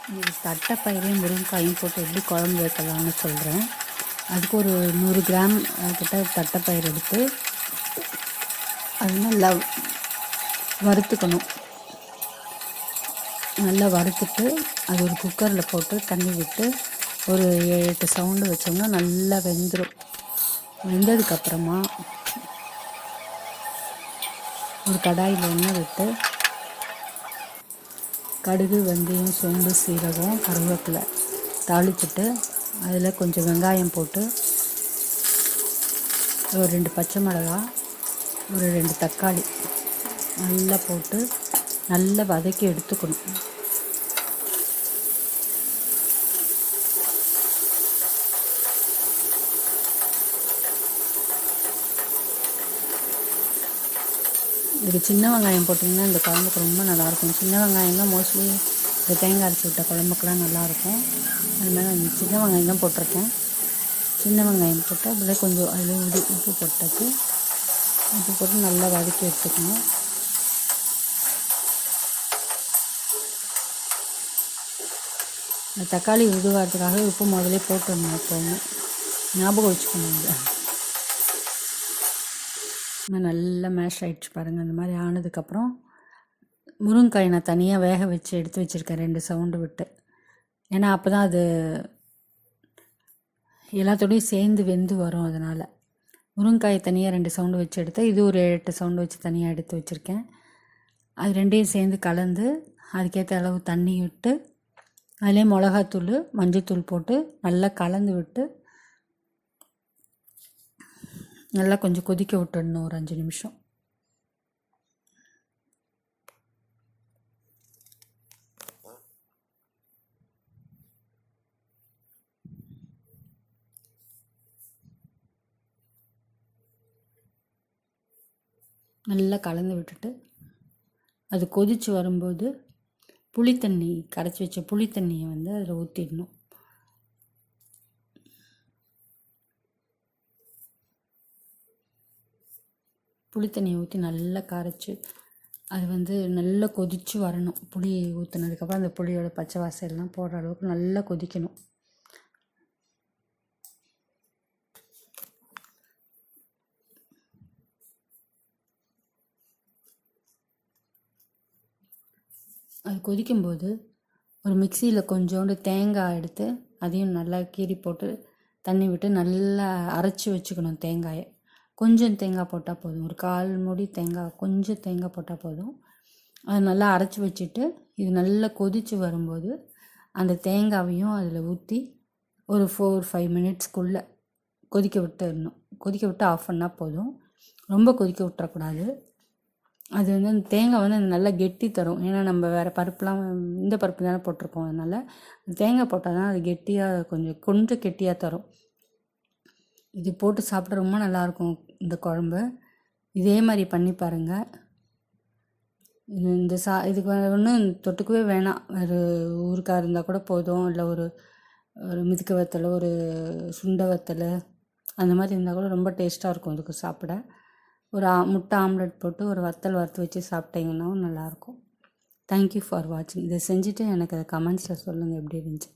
இது தட்டைப்பயிரையும் முருங்கைக்காயும் போட்டு எப்படி குழம்பு வைக்கலாம்னு சொல்கிறேன். அதுக்கு ஒரு 100 கிராம் கிட்ட தட்டைப்பயிர் எடுத்து அது நல்லா வறுத்துக்கணும். நல்லா வறுத்துட்டு அது ஒரு குக்கரில் போட்டு தண்ணி விட்டு ஒரு 7-8 சவுண்டு வச்சோம்னா நல்லா வெந்துடும். வெந்ததுக்கப்புறமா ஒரு கடாயில் எண்ணெய் விட்டு கடுகு, வெந்தயம், சோம்பு, சீரகம், கருவேப்பிலை தாளிச்சிட்டு அதில் கொஞ்சம் வெங்காயம் போட்டு ஒரு 2 பச்சை மிளகாய், ஒரு 2 தக்காளி நல்லா போட்டு நல்லா வதக்கி எடுத்துக்கணும். இதுக்கு சின்ன வெங்காயம் போட்டிங்கன்னா இந்த குழம்புக்கு ரொம்ப நல்லாயிருக்கும். சின்ன வெங்காயம் தான் மோஸ்ட்லி இந்த தேங்காய் அரைச்சி விட்ட குழம்புக்கெலாம் நல்லாயிருக்கும். அதனால் நான் சின்ன வெங்காயம் தான் போட்டிருக்கேன். சின்ன வெங்காயம் போட்டு அதில் கொஞ்சம் அதில் உப்பு போட்டு உப்பு போட்டு நல்லா வதக்கி எடுத்துக்கணும். இந்த தக்காளி உதுவாகிறதுக்காக உப்பு முதலே போட்டுடணும். எப்போவுமே ஞாபகம் வச்சுக்கணும். இது நல்லா மேஷ் ஆகிடுச்சு பாருங்கள். அந்த மாதிரி ஆனதுக்கப்புறம் முருங்கைக்காய் நான் தனியாக வேக வச்சு எடுத்து வச்சுருக்கேன் 2 சவுண்டு விட்டு. ஏன்னா அப்போ தான் அது எல்லாத்தோடையும் சேர்ந்து வெந்து வரும். அதனால் முருங்கைக்காய் தனியாக 2 சவுண்டு வச்சு எடுத்தேன். இது ஒரு 7-8 சவுண்டு வச்சு தனியாக எடுத்து வச்சுருக்கேன். அது ரெண்டையும் சேர்ந்து கலந்து அதுக்கேற்ற அளவு தண்ணி விட்டு அதிலே மிளகாத்தூள், மஞ்சத்தூள் போட்டு நல்லா கலந்து விட்டு நல்லா கொஞ்சம் கொதிக்க விட்டுடணும் ஒரு 5 நிமிஷம். நல்லா கலந்து விட்டுட்டு அது கொதித்து வரும்போது புளித்தண்ணி, கரைச்சி வச்ச புளித்தண்ணியை அதில் ஊற்றிடணும். புளித்தண்ணியை ஊற்றி நல்லா கரைச்சி அது நல்லா கொதித்து வரணும். புளி ஊற்றினதுக்கப்புறம் அந்த புளியோட பச்சை வாசல்லாம் போடுற அளவுக்கு நல்லா கொதிக்கணும். அது கொதிக்கும்போது ஒரு மிக்சியில் கொஞ்சோண்டு தேங்காய் எடுத்து அதையும் நல்லா கீறி போட்டு தண்ணி விட்டு நல்லா அரைச்சி வச்சுக்கணும். தேங்காயை கொஞ்சம் தேங்காய் போட்டால் போதும். ஒரு 1/4 மூடி தேங்காய், கொஞ்சம் தேங்காய் போட்டால் போதும். அதை நல்லா அரைச்சி வச்சுட்டு இது நல்லா கொதித்து வரும்போது அந்த தேங்காயையும் அதில் ஊற்றி ஒரு 4-5 மினிட்ஸ்க்குள்ளே கொதிக்க விட்டுடணும். கொதிக்க விட்டு ஆஃப் பண்ணால் போதும். ரொம்ப கொதிக்க விட்டுறக்கூடாது. அது அந்த தேங்காய் அந்த நல்லா கெட்டி தரும். ஏன்னா நம்ம வேறு பருப்புலாம் இந்த பருப்பு தானே போட்டிருக்கோம். அதனால் தேங்காய் போட்டால் தான் அது கெட்டியாக கொஞ்சம் கெட்டியாக தரும். இது போட்டு சாப்பிட ரொம்ப நல்லாயிருக்கும் இந்த குழம்பு. இதே மாதிரி பண்ணி பாருங்கள். இதுக்கு ஒன்றும் தொட்டுக்கவே வேணாம். வேறு ஊறுகாய் இருந்தால் கூட போதும். இல்லை ஒரு மிதுக்க வத்தல், ஒரு சுண்டை வத்தல் அந்த மாதிரி இருந்தால் கூட ரொம்ப டேஸ்ட்டாக இருக்கும் இதுக்கு சாப்பிட. ஒரு முட்டை ஆம்லெட் போட்டு ஒரு வத்தல் வறுத்து வச்சு சாப்பிட்டீங்கன்னாவும் நல்லாயிருக்கும். தேங்க்யூ ஃபார் வாட்சிங். இதை செஞ்சுட்டு எனக்கு அதை கமெண்ட்ஸில் சொல்லுங்கள் எப்படி இருந்துச்சு.